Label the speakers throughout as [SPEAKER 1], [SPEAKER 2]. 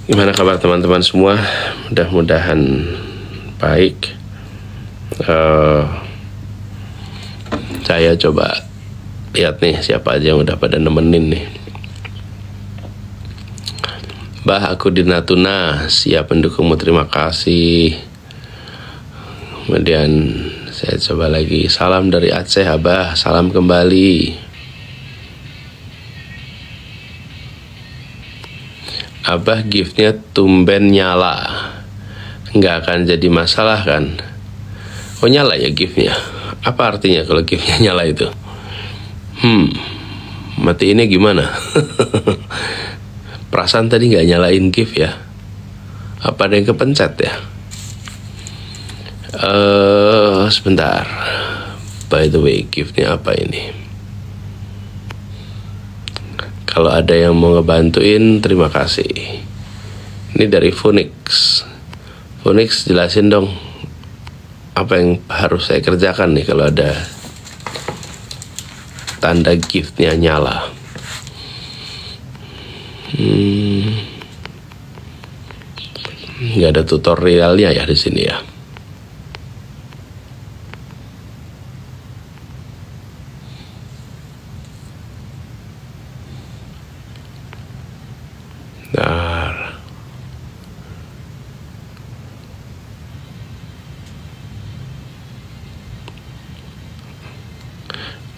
[SPEAKER 1] Gimana kabar teman-teman semua? Mudah-mudahan baik. Saya coba lihat nih siapa aja yang udah pada nemenin nih. Bah, aku di Natuna, siap mendukungmu, terima kasih. Kemudian saya coba lagi, salam dari Aceh Abah, salam kembali. Abah giftnya tumben nyala, nggak akan jadi masalah kan? Oh nyala ya giftnya? Apa artinya kalau giftnya nyala itu? Matiinnya gimana? Perasaan tadi nggak nyalain gift ya? Apa ada yang kepencet ya? Sebentar. By the way, giftnya apa ini? Kalau ada yang mau ngebantuin, terima kasih. Ini dari Phoenix. Phoenix, jelasin dong apa yang harus saya kerjakan nih kalau ada tanda giftnya nyala. Nggak ada tutorialnya ya di sini ya. Nah,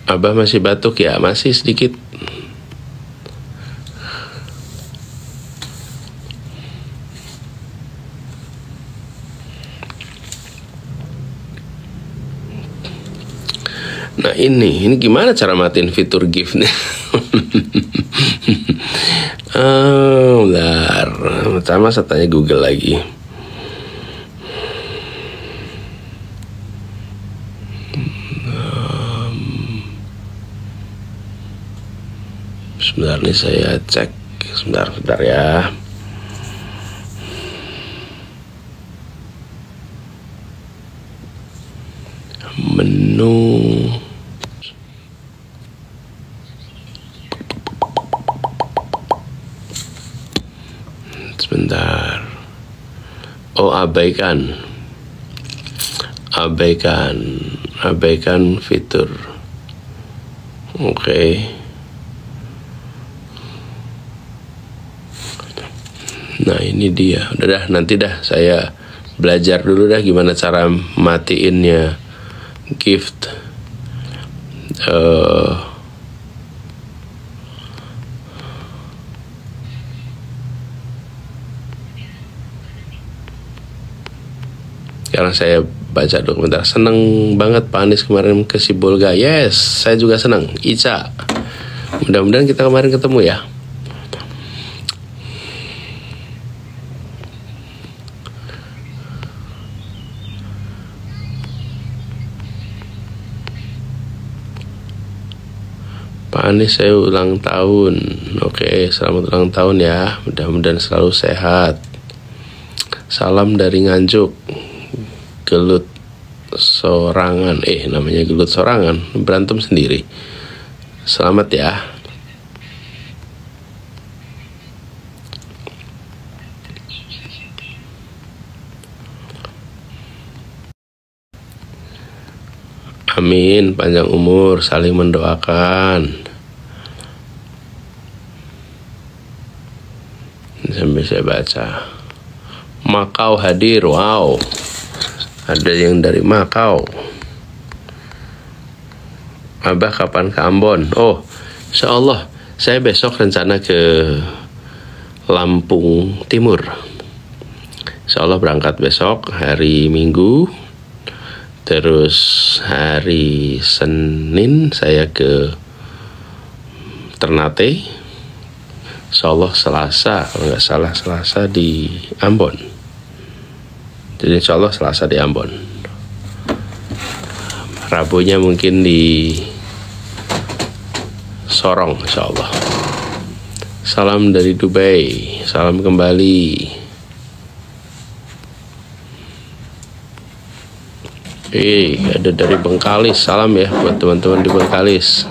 [SPEAKER 1] Abah masih batuk ya? Masih sedikit. Nah ini gimana cara matiin fitur gift nih? Bentar, pertama saya tanya Google lagi. Sebentar nih saya cek, sebentar ya. Menu. Sebentar. Oh, abaikan fitur. Oke. Nah ini dia. Udah dah, nanti dah saya belajar dulu dah gimana cara matiinnya gift. Sekarang saya baca dokumentar. Seneng banget Pak Anies kemarin ke Sibolga. Yes, saya juga senang. Ica, mudah-mudahan kita kemarin ketemu ya. Pak Anies, saya ulang tahun. Oke, selamat ulang tahun ya. Mudah-mudahan selalu sehat. Salam dari Nganjuk. Gelut sorangan, namanya gelut sorangan, berantem sendiri. Selamat ya. Amin, panjang umur, saling mendoakan. Sampai saya baca. Makau hadir, wow. Ada yang dari Makau. Abah kapan ke Ambon? Oh, insya Allah saya besok rencana ke Lampung Timur. Insya Allah berangkat besok hari Minggu. Terus hari Senin saya ke Ternate. Insya Allah Selasa, kalau nggak salah Selasa di Ambon. Jadi insya Allah Selasa di Ambon. Rabunya mungkin di Sorong insya Allah. Salam dari Dubai. Salam kembali. Ada dari Bengkalis. Salam ya buat teman-teman di Bengkalis.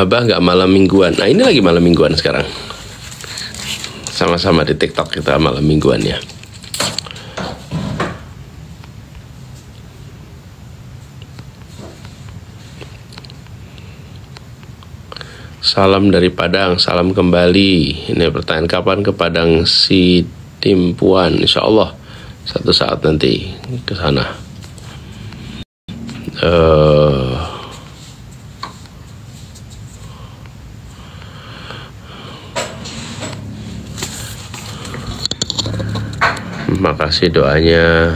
[SPEAKER 1] Abah nggak malam mingguan. Nah, ini lagi malam mingguan sekarang. Sama-sama di TikTok kita malam mingguan ya. Salam dari Padang, salam kembali. Ini pertanyaan, kapan ke Padang si Timpuan? Insya Allah satu saat nanti ke sana. Makasih doanya.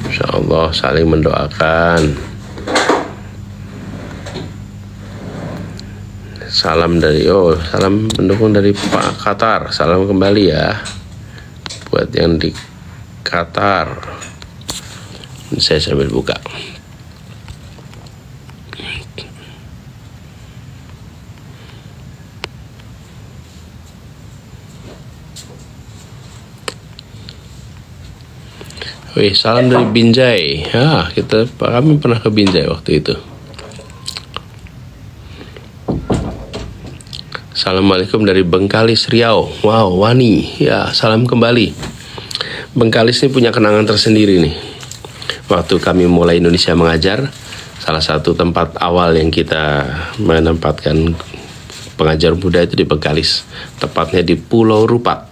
[SPEAKER 1] Insya Allah saling mendoakan. Salam dari salam mendukung dari Pak Qatar. Salam kembali ya buat yang di Qatar. Saya sambil buka. Wih, salam dari Binjai. Kami pernah ke Binjai waktu itu. Assalamualaikum dari Bengkalis, Riau. Wow, Wani. Ya, salam kembali. Bengkalis ini punya kenangan tersendiri nih. Waktu kami mulai Indonesia Mengajar, salah satu tempat awal yang kita menempatkan pengajar muda itu di Bengkalis. Tepatnya di Pulau Rupat.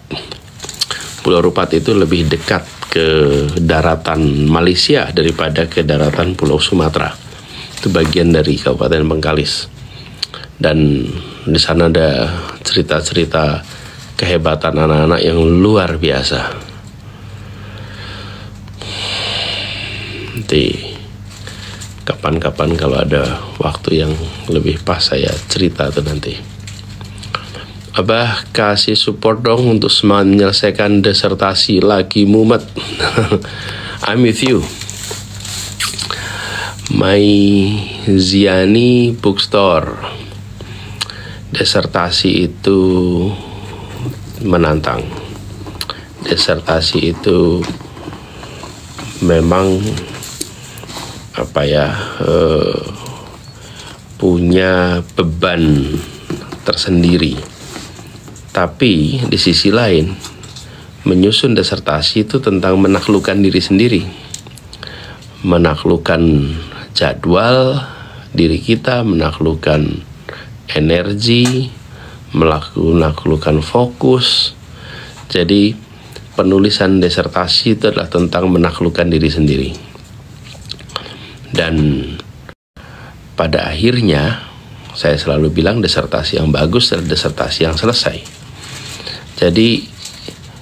[SPEAKER 1] Pulau Rupat itu lebih dekat ke daratan Malaysia daripada ke daratan Pulau Sumatera. Itu bagian dari Kabupaten Bengkalis. Dan di sana ada cerita-cerita kehebatan anak-anak yang luar biasa. Nanti kapan-kapan kalau ada waktu yang lebih pas saya cerita tuh nanti. Abah kasih support dong untuk semangat menyelesaikan disertasi, lagi mumet. I'm with you. My Ziani Bookstore. Disertasi itu menantang. Disertasi itu memang punya beban tersendiri. Tapi di sisi lain, menyusun disertasi itu tentang menaklukkan diri sendiri. Menaklukkan jadwal diri kita, menaklukkan energi, menaklukkan fokus. Jadi penulisan disertasi itu adalah tentang menaklukkan diri sendiri. Dan pada akhirnya saya selalu bilang disertasi yang bagus adalah disertasi yang selesai. Jadi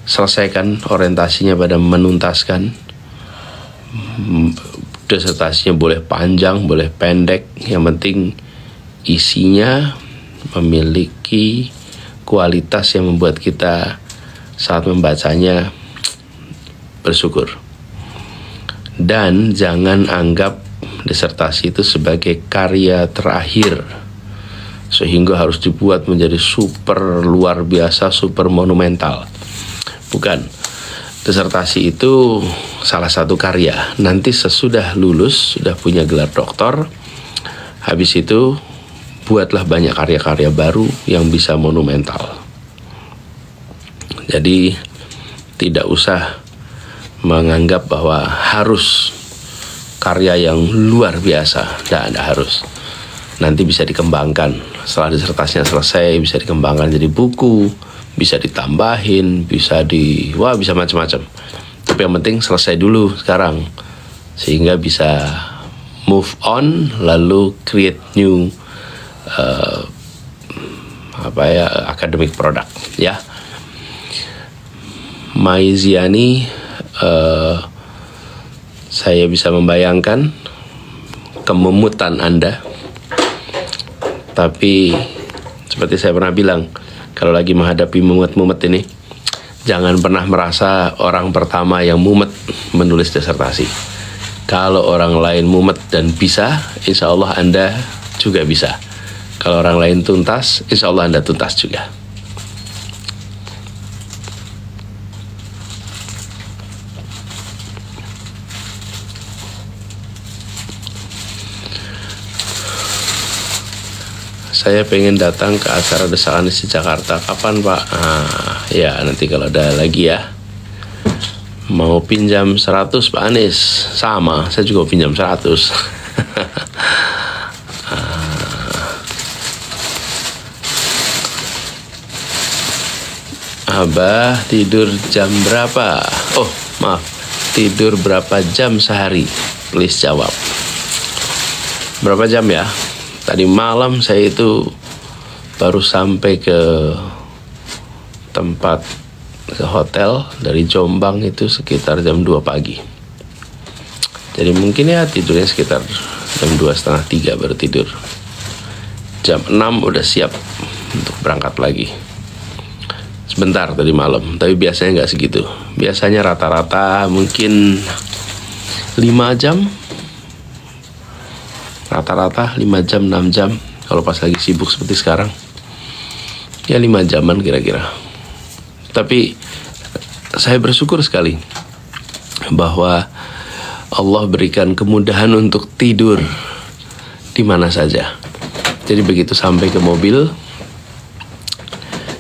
[SPEAKER 1] selesaikan orientasinya pada menuntaskan. Disertasinya boleh panjang, boleh pendek, yang penting isinya memiliki kualitas yang membuat kita saat membacanya bersyukur. Dan jangan anggap disertasi itu sebagai karya terakhir sehingga harus dibuat menjadi super luar biasa, super monumental. Bukan. Disertasi itu salah satu karya. Nanti sesudah lulus, sudah punya gelar doktor, habis itu buatlah banyak karya-karya baru yang bisa monumental. Jadi tidak usah menganggap bahwa harus karya yang luar biasa. Tidak harus. Nanti bisa dikembangkan. Setelah disertasinya selesai, bisa dikembangkan jadi buku, bisa ditambahin, bisa bisa macam-macam. Tapi yang penting selesai dulu sekarang, sehingga bisa move on, lalu create new academic product ya. Maiziani, saya bisa membayangkan kememutan Anda. Tapi seperti saya pernah bilang, kalau lagi menghadapi mumet-mumet ini, jangan pernah merasa orang pertama yang mumet menulis disertasi. Kalau orang lain mumet dan bisa, insya Allah Anda juga bisa. Kalau orang lain tuntas, insya Allah Anda tuntas juga. saya pengen datang ke acara Desa Anies di Jakarta. Kapan Pak? Ya nanti kalau ada lagi ya. Mau pinjam 100 Pak Anies? Sama, saya juga pinjam 100. Abah tidur jam berapa? Oh maaf, tidur berapa jam sehari? Please jawab. Berapa jam ya? Tadi malam saya itu baru sampai ke tempat, ke hotel dari Jombang itu sekitar jam 2 pagi. Jadi mungkin ya tidurnya sekitar jam 2, setengah 3 baru tidur. Jam 6 udah siap untuk berangkat lagi. Sebentar tadi malam, tapi biasanya nggak segitu. Biasanya rata-rata mungkin 5 jam. Rata-rata 5 jam, 6 jam. Kalau pas lagi sibuk seperti sekarang, ya 5 jaman kira-kira. Tapi saya bersyukur sekali bahwa Allah berikan kemudahan untuk tidur di mana saja. Jadi begitu sampai ke mobil,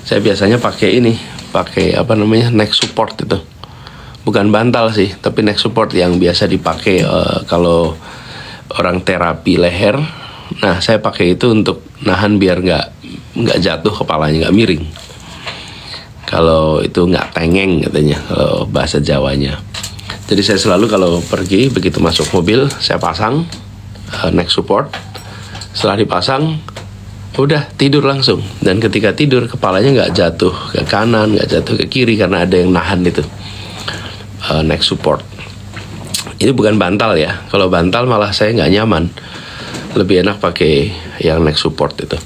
[SPEAKER 1] saya biasanya pakai neck support itu. Bukan bantal sih, tapi neck support yang biasa dipakai kalau orang terapi leher. Nah, saya pakai itu untuk nahan biar nggak jatuh kepalanya, nggak miring. Kalau itu nggak tengeng katanya, kalau bahasa Jawanya. Jadi saya selalu kalau pergi, begitu masuk mobil, saya pasang neck support. Setelah dipasang, udah tidur langsung. Dan ketika tidur, kepalanya nggak jatuh ke kanan, nggak jatuh ke kiri, karena ada yang nahan itu neck support. Ini bukan bantal ya. Kalau bantal malah saya nggak nyaman. Lebih enak pakai yang neck support itu.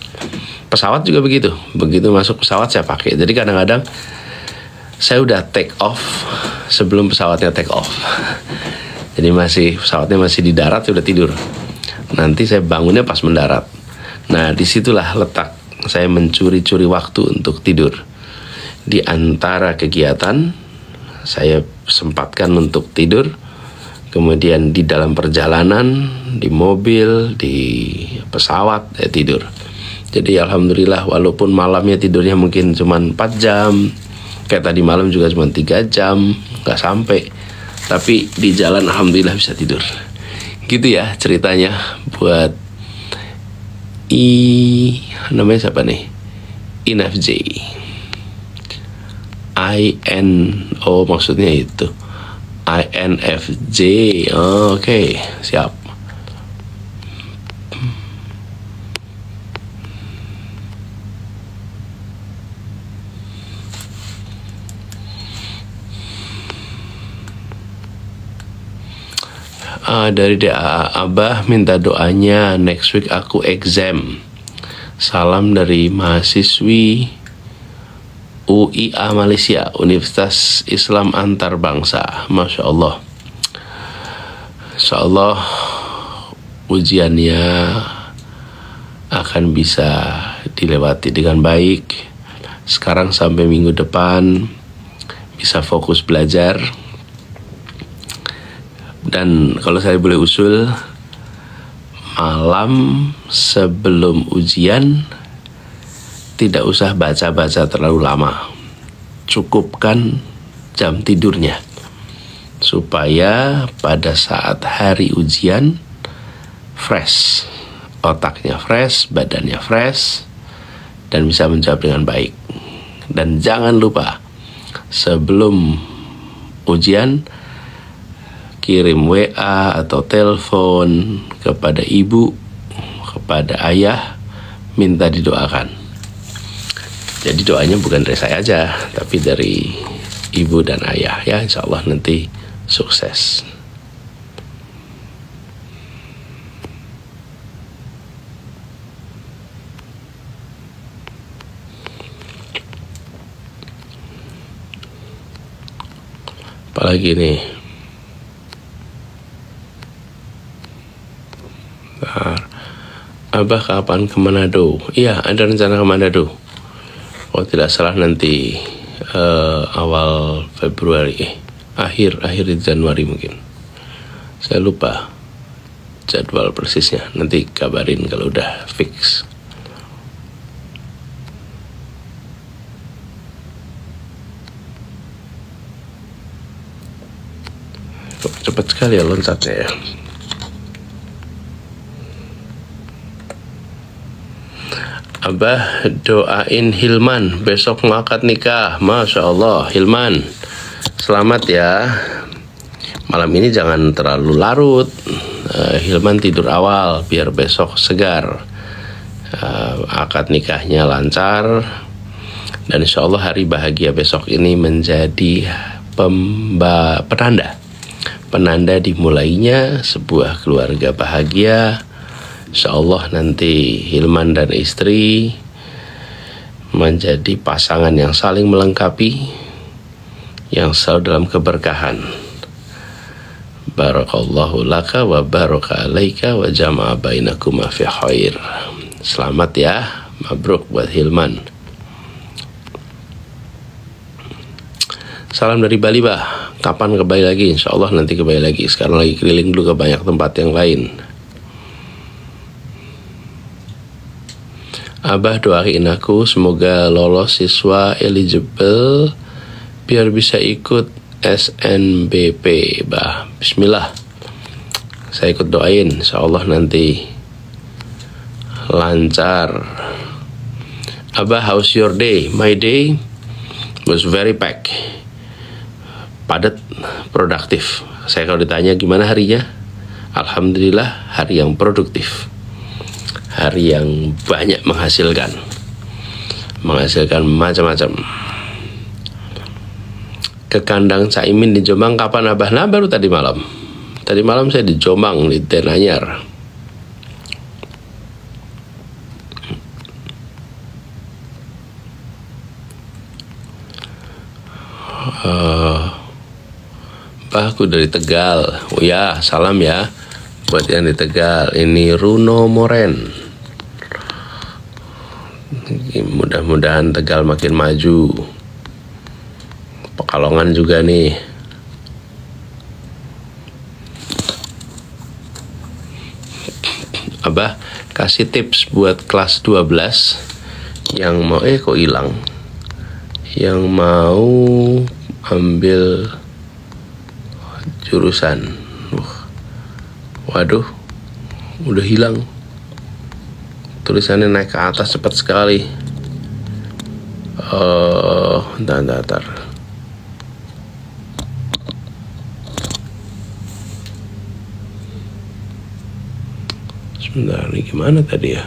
[SPEAKER 1] Pesawat juga begitu. Begitu masuk pesawat saya pakai. Jadi kadang-kadang saya udah take off sebelum pesawatnya take off. Jadi pesawatnya masih di darat, sudah tidur. Nanti saya bangunnya pas mendarat. Nah, disitulah letak saya mencuri-curi waktu untuk tidur. Di antara kegiatan, saya sempatkan untuk tidur. Kemudian di dalam perjalanan, di mobil, di pesawat, saya tidur. Jadi alhamdulillah, walaupun malamnya tidurnya mungkin cuma 4 jam, kayak tadi malam juga cuma 3 jam, nggak sampai. Tapi di jalan alhamdulillah bisa tidur. Gitu ya ceritanya buat namanya siapa nih? INFJ. Maksudnya itu. INFJ. Oke, siap. Dari DA, Abah minta doanya, next week aku exam. Salam dari mahasiswi UIA Malaysia, Universitas Islam Antarbangsa. Masya Allah. Insya Allah ujiannya akan bisa dilewati dengan baik. Sekarang sampai minggu depan bisa fokus belajar. Dan kalau saya boleh usul, malam sebelum ujian tidak usah baca-baca terlalu lama. Cukupkan jam tidurnya, supaya pada saat hari ujian fresh, otaknya fresh, badannya fresh, dan bisa menjawab dengan baik. Dan jangan lupa, sebelum ujian kirim WA atau telepon kepada ibu, kepada ayah, minta didoakan. Jadi doanya bukan dari saya aja, tapi dari ibu dan ayah ya, insya Allah nanti sukses. Apalagi nih? Abah kapan ke Manado? Iya, ada rencana ke Manado. Oh tidak salah nanti awal Februari, akhir Januari mungkin. Saya lupa jadwal persisnya. Nanti kabarin kalau udah fix. Cepat sekali ya loncatnya ya. Abah doain Hilman besok mau akad nikah. Masya Allah Hilman, selamat ya. Malam ini jangan terlalu larut. Hilman tidur awal biar besok segar. Akad nikahnya lancar. Dan insya Allah hari bahagia besok ini menjadi penanda dimulainya sebuah keluarga bahagia. Insya Allah nanti Hilman dan istri menjadi pasangan yang saling melengkapi, yang selalu dalam keberkahan. Barakallahu laka wa baraka alaika wa jama'a bainakuma fi khair. Selamat ya, mabruk buat Hilman. Salam dari Bali, bah. Kapan ke Bali lagi? Insya Allah nanti ke Bali lagi. Sekarang lagi keliling dulu ke banyak tempat yang lain. Abah doain aku semoga lolos siswa eligible biar bisa ikut SNBP, bah. Bismillah. Saya ikut doain, insya Allah nanti lancar. Abah, how's your day? My day was very packed, padat, produktif. Saya kalau ditanya gimana harinya, alhamdulillah hari yang produktif, hari yang banyak menghasilkan macam-macam. Ke kandang Caimin di Jombang kapan Abah? Nah, baru tadi malam saya di Jombang, di Denanyar. Bah, aku dari Tegal. Oh ya, salam ya buat yang di Tegal. Ini Runo Moren. Mudah-mudahan Tegal makin maju. Pekalongan juga nih. Abah kasih tips buat kelas 12 yang mau kok hilang. Yang mau ambil jurusan. Waduh, udah hilang. Tulisannya naik ke atas cepat sekali. Bentar. Sebentar, ini gimana tadi ya?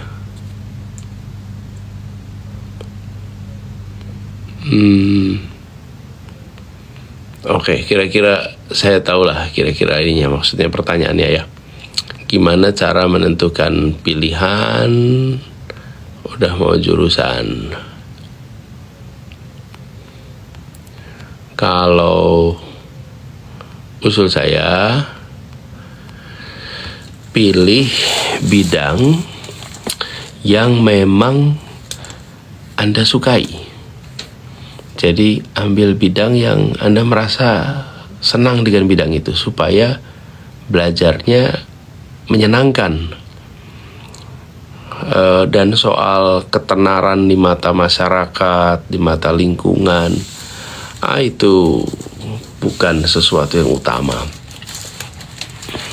[SPEAKER 1] Oke, kira-kira saya tahu lah kira-kira ininya, maksudnya pertanyaannya ya. Gimana cara menentukan pilihan udah mau jurusan? Kalau usul saya, pilih bidang yang memang Anda sukai. Jadi ambil bidang yang Anda merasa senang dengan bidang itu supaya belajarnya menyenangkan. Dan soal ketenaran di mata masyarakat, di mata lingkungan, itu bukan sesuatu yang utama.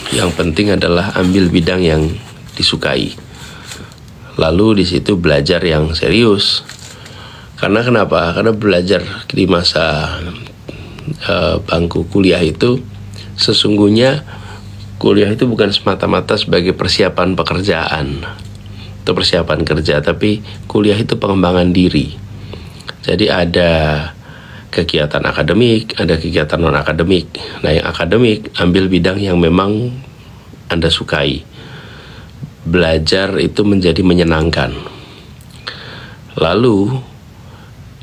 [SPEAKER 1] Yang penting adalah ambil bidang yang disukai. Lalu di situ belajar yang serius. Karena kenapa? Karena belajar di masa bangku kuliah itu, sesungguhnya kuliah itu bukan semata-mata sebagai persiapan pekerjaan atau persiapan kerja, tapi kuliah itu pengembangan diri. Jadi ada kegiatan akademik, ada kegiatan non-akademik. Nah, yang akademik, ambil bidang yang memang Anda sukai. Belajar itu menjadi menyenangkan. Lalu,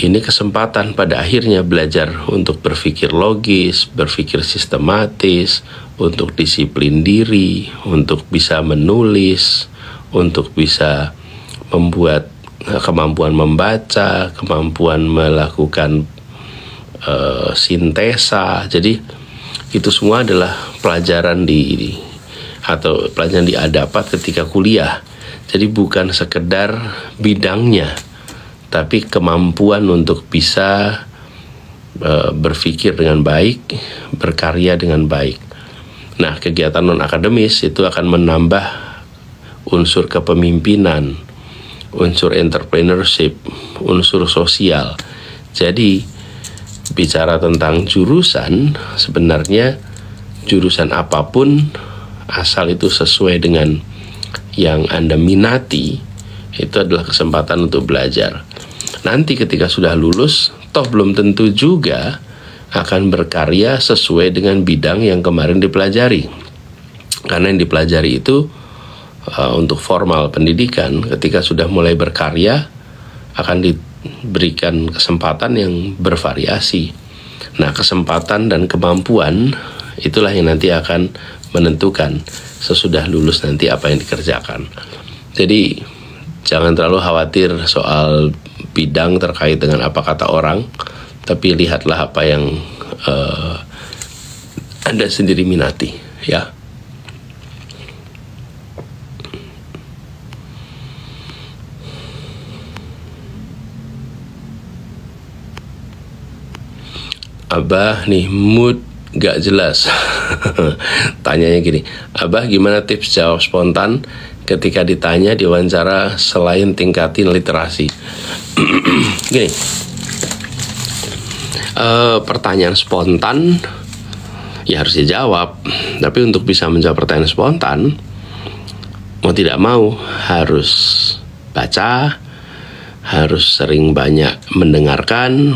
[SPEAKER 1] ini kesempatan pada akhirnya belajar untuk berpikir logis, berpikir sistematis, untuk disiplin diri, untuk bisa menulis, untuk bisa membuat kemampuan membaca, kemampuan melakukan sintesa. Jadi itu semua adalah pelajaran pelajaran didapat ketika kuliah. Jadi bukan sekedar bidangnya, tapi kemampuan untuk bisa berpikir dengan baik, berkarya dengan baik. Nah, kegiatan non-akademis itu akan menambah unsur kepemimpinan, unsur entrepreneurship, unsur sosial. Jadi, bicara tentang jurusan, sebenarnya jurusan apapun, asal itu sesuai dengan yang Anda minati, itu adalah kesempatan untuk belajar. Nanti ketika sudah lulus, toh belum tentu juga akan berkarya sesuai dengan bidang yang kemarin dipelajari. Karena yang dipelajari itu untuk formal pendidikan, ketika sudah mulai berkarya akan diberikan kesempatan yang bervariasi. Nah, kesempatan dan kemampuan itulah yang nanti akan menentukan sesudah lulus nanti apa yang dikerjakan. Jadi jangan terlalu khawatir soal bidang terkait dengan apa kata orang, tapi lihatlah apa yang Anda sendiri minati, ya. Abah nih mood gak jelas. Tanyanya gini, Abah gimana tips jawab spontan ketika ditanya di wawancara selain tingkatin literasi? Gini, pertanyaan spontan ya harus dijawab. Tapi untuk bisa menjawab pertanyaan spontan, mau tidak mau harus baca, harus sering banyak mendengarkan,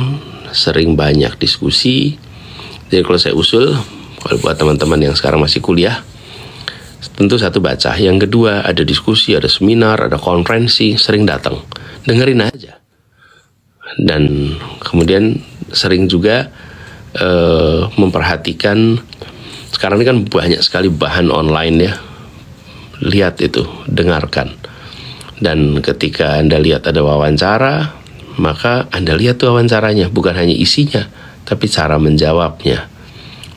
[SPEAKER 1] sering banyak diskusi. Jadi kalau saya usul, kalau buat teman-teman yang sekarang masih kuliah, tentu satu baca, yang kedua ada diskusi, ada seminar, ada konferensi, sering datang, dengerin aja. Dan kemudian sering juga memperhatikan, sekarang ini kan banyak sekali bahan online ya, lihat itu, dengarkan. Dan ketika Anda lihat ada wawancara, maka Anda lihat tuh wawancaranya, bukan hanya isinya, tapi cara menjawabnya.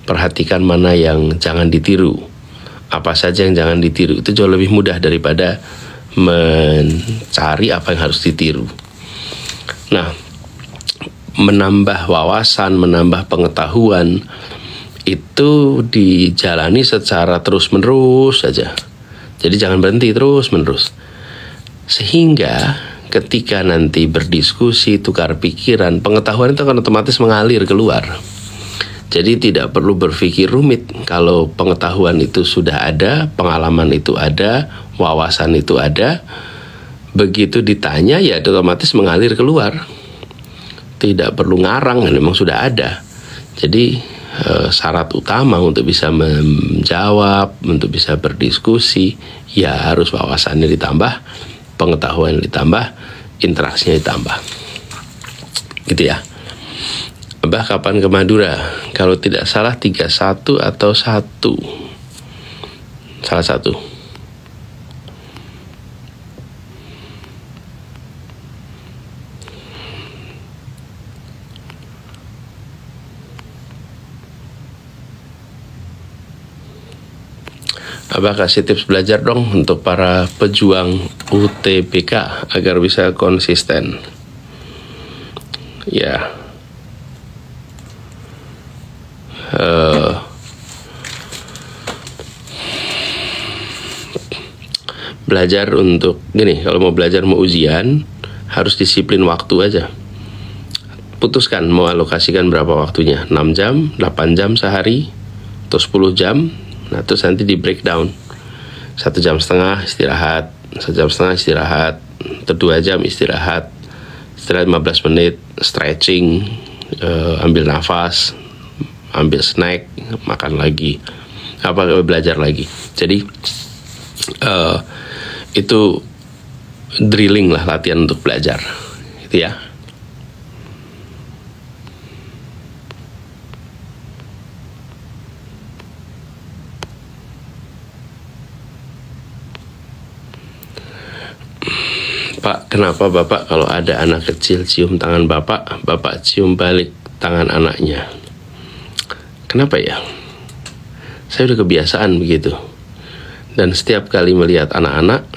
[SPEAKER 1] Perhatikan mana yang jangan ditiru, apa saja yang jangan ditiru. Itu jauh lebih mudah daripada mencari apa yang harus ditiru. Nah, menambah wawasan, menambah pengetahuan itu dijalani secara terus-menerus saja. Jadi jangan berhenti, terus-menerus. Sehingga ketika nanti berdiskusi, tukar pikiran, pengetahuan itu akan otomatis mengalir keluar. Jadi tidak perlu berpikir rumit. Kalau pengetahuan itu sudah ada, pengalaman itu ada, wawasan itu ada, begitu ditanya ya otomatis mengalir keluar. Tidak perlu ngarang, memang sudah ada. Jadi syarat utama untuk bisa menjawab, untuk bisa berdiskusi, ya harus wawasannya ditambah, pengetahuan ditambah, interaksinya ditambah. Gitu ya. Abah kapan ke Madura? Kalau tidak salah 31 atau 1. Salah satu. Abah kasih tips belajar dong untuk para pejuang UTBK agar bisa konsisten. Ya. Belajar untuk gini, kalau mau belajar mau ujian harus disiplin waktu aja. Putuskan mau alokasikan berapa waktunya, 6 jam, 8 jam sehari, atau 10 jam. Nah terus nanti di breakdown, 1,5 jam istirahat, 1,5 jam istirahat, atau 2 jam istirahat, istirahat 15 menit, stretching, ambil nafas, ambil snack, makan lagi, belajar lagi. Jadi itu drilling lah, latihan untuk belajar, gitu ya. Pak, kenapa Bapak kalau ada anak kecil cium tangan Bapak, Bapak cium balik tangan anaknya? Kenapa ya? Saya udah kebiasaan begitu. Dan setiap kali melihat anak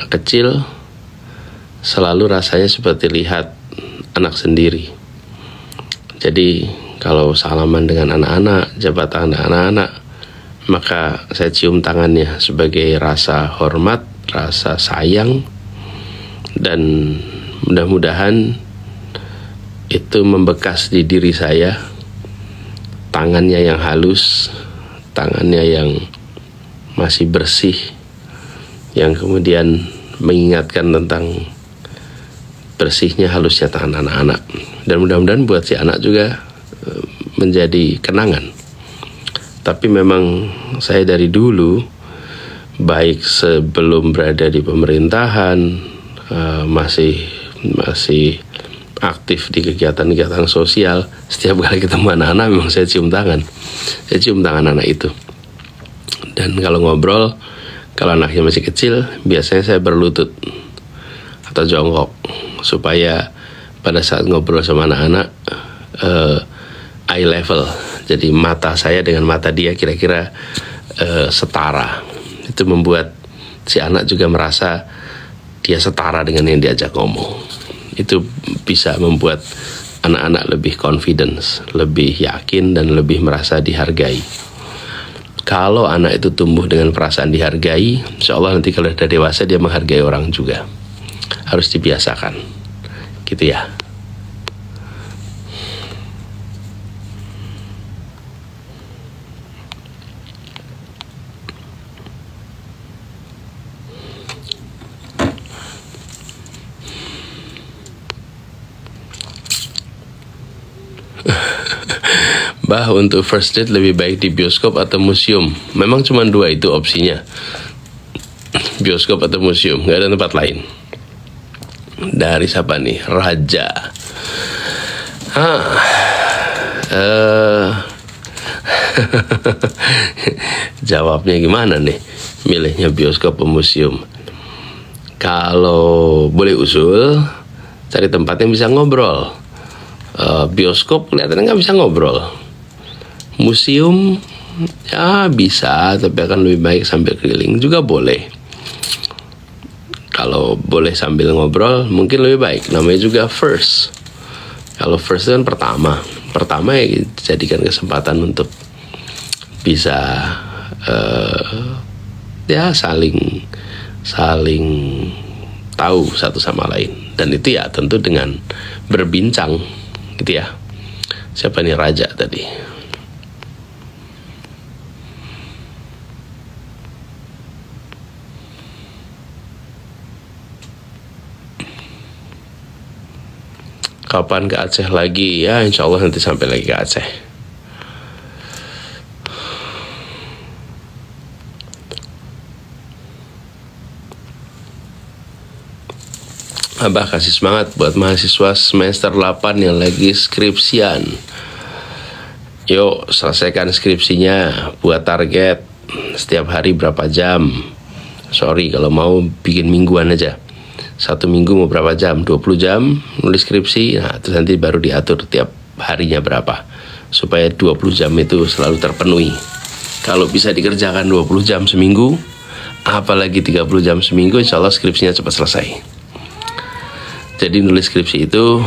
[SPEAKER 1] kecil, selalu rasanya seperti lihat anak sendiri. Jadi kalau salaman dengan anak-anak, jabat tangan dengan anak-anak, maka saya cium tangannya sebagai rasa hormat, rasa sayang, dan mudah-mudahan itu membekas di diri saya. Tangannya yang halus, tangannya yang masih bersih, yang kemudian mengingatkan tentang bersihnya, halusnya tangan anak-anak. Dan mudah-mudahan buat si anak juga menjadi kenangan. Tapi memang saya dari dulu, baik sebelum berada di pemerintahan, masih aktif di kegiatan-kegiatan sosial, setiap kali ketemu anak-anak memang saya cium tangan. Saya cium tangan anak itu. Dan kalau ngobrol, kalau anaknya masih kecil, biasanya saya berlutut atau jongkok, supaya pada saat ngobrol sama anak-anak, eye level, jadi mata saya dengan mata dia kira-kira setara. Itu membuat si anak juga merasa dia setara dengan yang diajak ngomong. Itu bisa membuat anak-anak lebih confidence, lebih yakin, dan lebih merasa dihargai. Kalau anak itu tumbuh dengan perasaan dihargai, insya Allah nanti kalau sudah dewasa dia menghargai orang juga. Harus dibiasakan, gitu ya. Bah, untuk first date lebih baik di bioskop atau museum? Memang cuma dua itu opsinya, bioskop atau museum, nggak ada tempat lain. Dari siapa nih? Raja. Jawabnya gimana nih? Milihnya bioskop atau museum? Kalau boleh usul, cari tempat yang bisa ngobrol. Bioskop kelihatannya nggak bisa ngobrol. Museum ya bisa, tapi akan lebih baik sambil keliling juga boleh. Kalau boleh sambil ngobrol mungkin lebih baik. Namanya juga first. Kalau first kan pertama ya jadikan kesempatan untuk bisa ya saling tahu satu sama lain. Dan itu ya tentu dengan berbincang, gitu ya. Siapa nih Raja tadi? Kapan ke Aceh lagi? Ya insya Allah nanti sampai lagi ke Aceh. Abah kasih semangat buat mahasiswa semester 8 yang lagi skripsian. Yuk selesaikan skripsinya, buat target setiap hari berapa jam. Sorry kalau mau bikin mingguan aja. 1 minggu mau berapa jam? 20 jam nulis skripsi. Nah, terus nanti baru diatur tiap harinya berapa, supaya 20 jam itu selalu terpenuhi. Kalau bisa dikerjakan 20 jam seminggu, apalagi 30 jam seminggu, insya Allah skripsinya cepat selesai. Jadi nulis skripsi itu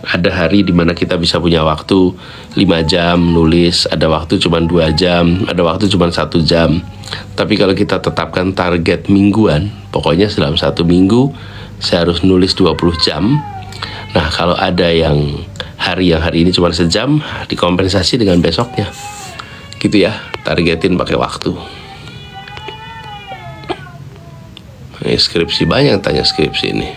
[SPEAKER 1] ada hari dimana kita bisa punya waktu 5 jam nulis, ada waktu cuma 2 jam, ada waktu cuma 1 jam. Tapi kalau kita tetapkan target mingguan, pokoknya dalam 1 minggu saya harus nulis 20 jam. Nah kalau ada yang hari ini cuma sejam, dikompensasi dengan besoknya, gitu ya. Targetin pakai waktu. Ini skripsi, banyak tanya skripsi ini.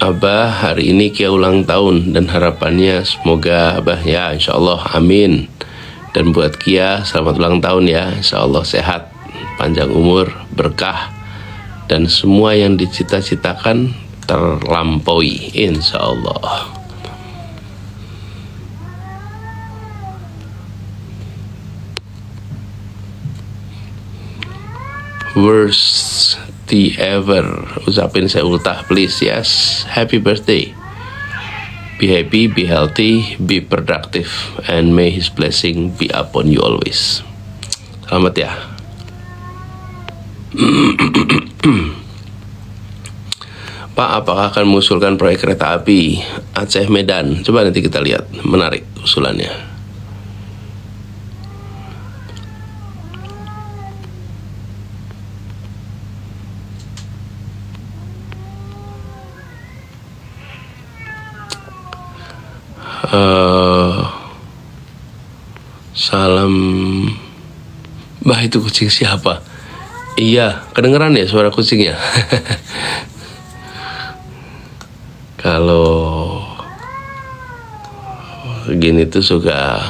[SPEAKER 1] Abah hari ini Kia ulang tahun, dan harapannya semoga Abah ya insya Allah amin. Dan buat Kia selamat ulang tahun ya, insya Allah sehat, panjang umur, berkah, dan semua yang dicita-citakan terlampaui insya Allah. Worst ever, ucapin saya ultah please. Yes, happy birthday, be happy, be healthy, be productive, and may his blessing be upon you always. Selamat ya. Pak, apakah akan mengusulkan proyek kereta api Aceh Medan? Coba nanti kita lihat, menarik usulannya. Salam. Bah, itu kucing siapa? Iya, kedengeran ya suara kucingnya? Kalau gini tuh suka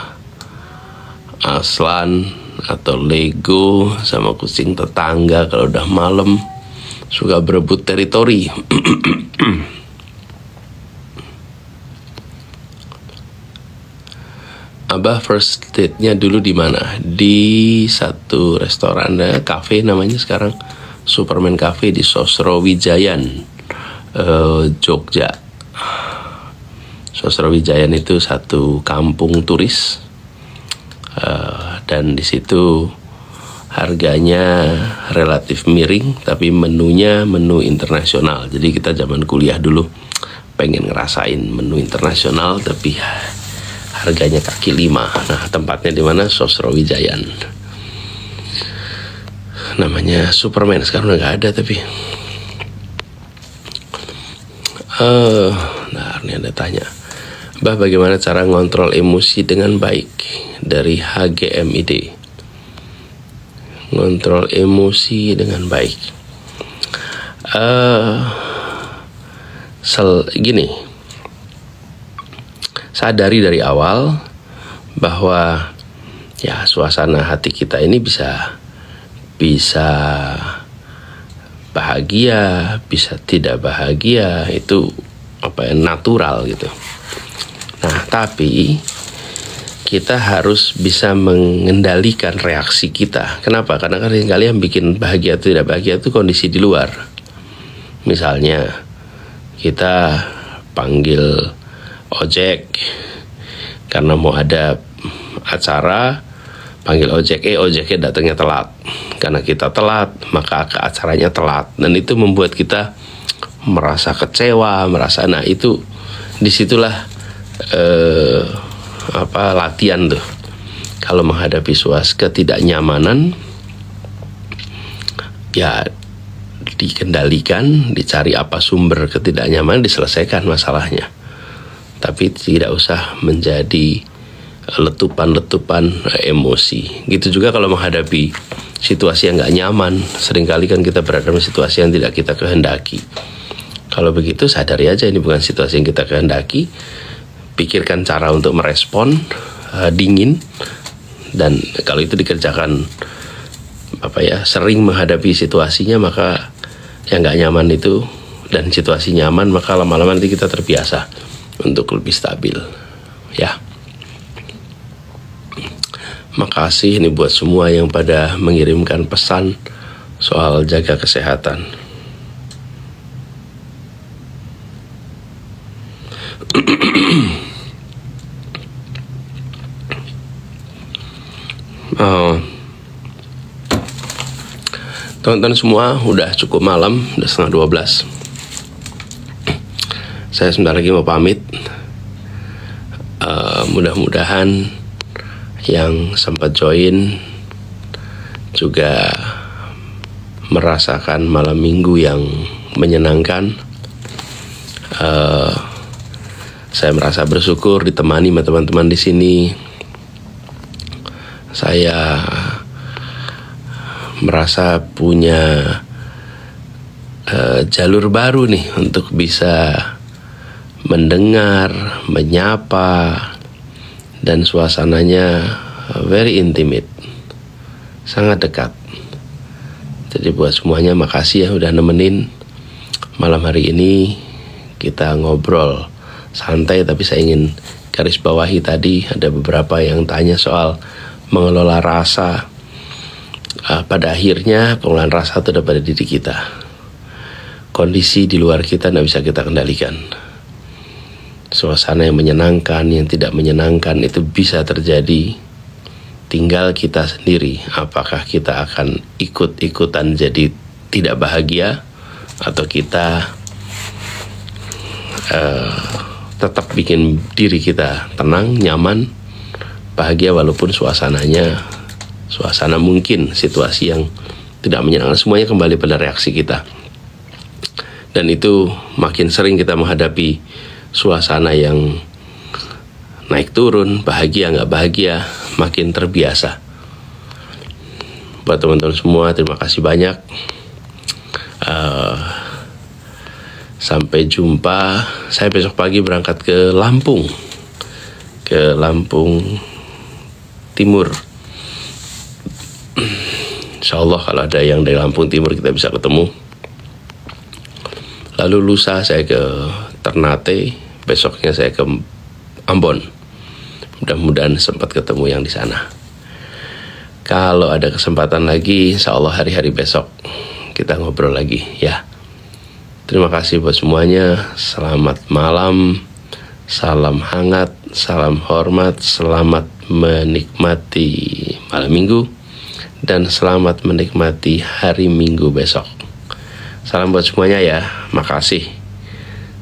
[SPEAKER 1] Aslan atau Lego sama kucing tetangga kalau udah malam suka berebut teritori. Abah first date-nya dulu di mana? Di satu restoran, cafe namanya sekarang, Superman Cafe di Sosrawijayan, Jogja. Sosrawijayan itu satu kampung turis, dan di situ harganya relatif miring, tapi menunya menu internasional. Jadi kita zaman kuliah dulu pengen ngerasain menu internasional, tapi harganya kaki lima. Nah, tempatnya di mana? Sosrawijayan. Namanya Superman, sekarang udah nggak ada tapi. Nah, ini ada tanya, Bah, bagaimana cara ngontrol emosi dengan baik? Dari HGMID. Ngontrol emosi dengan baik. Gini, sadari dari awal bahwa ya suasana hati kita ini bisa bahagia, bisa tidak bahagia, itu natural gitu. Nah, tapi kita harus bisa mengendalikan reaksi kita. Kenapa? Karena seringkali yang bikin bahagia atau tidak bahagia itu kondisi di luar. Misalnya kita panggil ojek karena mau ada acara, panggil ojek, ojeknya datangnya telat. Karena kita telat, maka acaranya telat, dan itu membuat kita merasa kecewa, nah itu disitulah latihan tuh. Kalau menghadapi ketidaknyamanan, ya dikendalikan, dicari apa sumber ketidaknyamanan, diselesaikan masalahnya. Tapi tidak usah menjadi letupan-letupan emosi. Gitu juga kalau menghadapi situasi yang gak nyaman. Seringkali kan kita berada dalam situasi yang tidak kita kehendaki. Kalau begitu, sadari aja ini bukan situasi yang kita kehendaki. Pikirkan cara untuk merespon dingin. Dan kalau itu dikerjakan sering menghadapi situasinya, maka yang gak nyaman itu dan situasi nyaman, maka lama-lama nanti kita terbiasa untuk lebih stabil, ya. Makasih ini buat semua yang pada mengirimkan pesan soal jaga kesehatan. Teman-teman semua, udah cukup malam, udah 11:30. Saya sebentar lagi mau pamit. Mudah-mudahan yang sempat join juga merasakan malam minggu yang menyenangkan. Saya merasa bersyukur ditemani sama teman-teman di sini. Saya merasa punya jalur baru nih untuk bisa mendengar, menyapa, dan suasananya very intimate, sangat dekat. Jadi buat semuanya makasih ya udah nemenin malam hari ini. Kita ngobrol santai, tapi saya ingin garis bawahi tadi ada beberapa yang tanya soal mengelola rasa. Pada akhirnya pengelolaan rasa itu ada pada diri kita. Kondisi di luar kita tidak bisa kita kendalikan. Suasana yang menyenangkan, yang tidak menyenangkan itu bisa terjadi. Tinggal kita sendiri, apakah kita akan ikut-ikutan jadi tidak bahagia, atau kita tetap bikin diri kita tenang, nyaman, bahagia walaupun suasana mungkin situasi yang tidak menyenangkan. Semuanya kembali pada reaksi kita. Dan itu makin sering kita menghadapi suasana yang naik turun, bahagia nggak bahagia, makin terbiasa. Buat teman-teman semua, terima kasih banyak. Sampai jumpa. Saya besok pagi berangkat ke Lampung Timur. Insya Allah kalau ada yang dari Lampung Timur kita bisa ketemu. Lalu lusa saya ke Ternate, besoknya saya ke Ambon. Mudah-mudahan sempat ketemu yang di sana. Kalau ada kesempatan lagi, insya Allah hari-hari besok kita ngobrol lagi ya. Terima kasih buat semuanya. Selamat malam, salam hangat, salam hormat, selamat menikmati malam minggu, dan selamat menikmati hari Minggu besok. Salam buat semuanya ya. Makasih.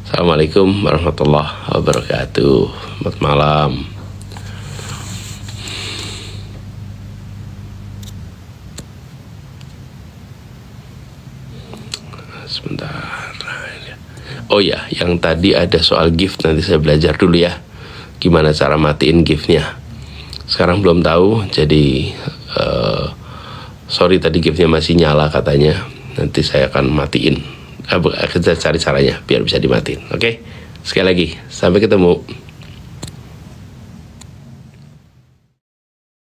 [SPEAKER 1] Assalamualaikum warahmatullahi wabarakatuh. Selamat malam. Sebentar. Oh ya, yang tadi ada soal gift, nanti saya belajar dulu ya gimana cara matiin giftnya. Sekarang belum tahu, jadi sorry tadi giftnya masih nyala katanya. Nanti saya akan matiin. Kita cari caranya biar bisa dimatiin. Oke? Sekali lagi, sampai ketemu.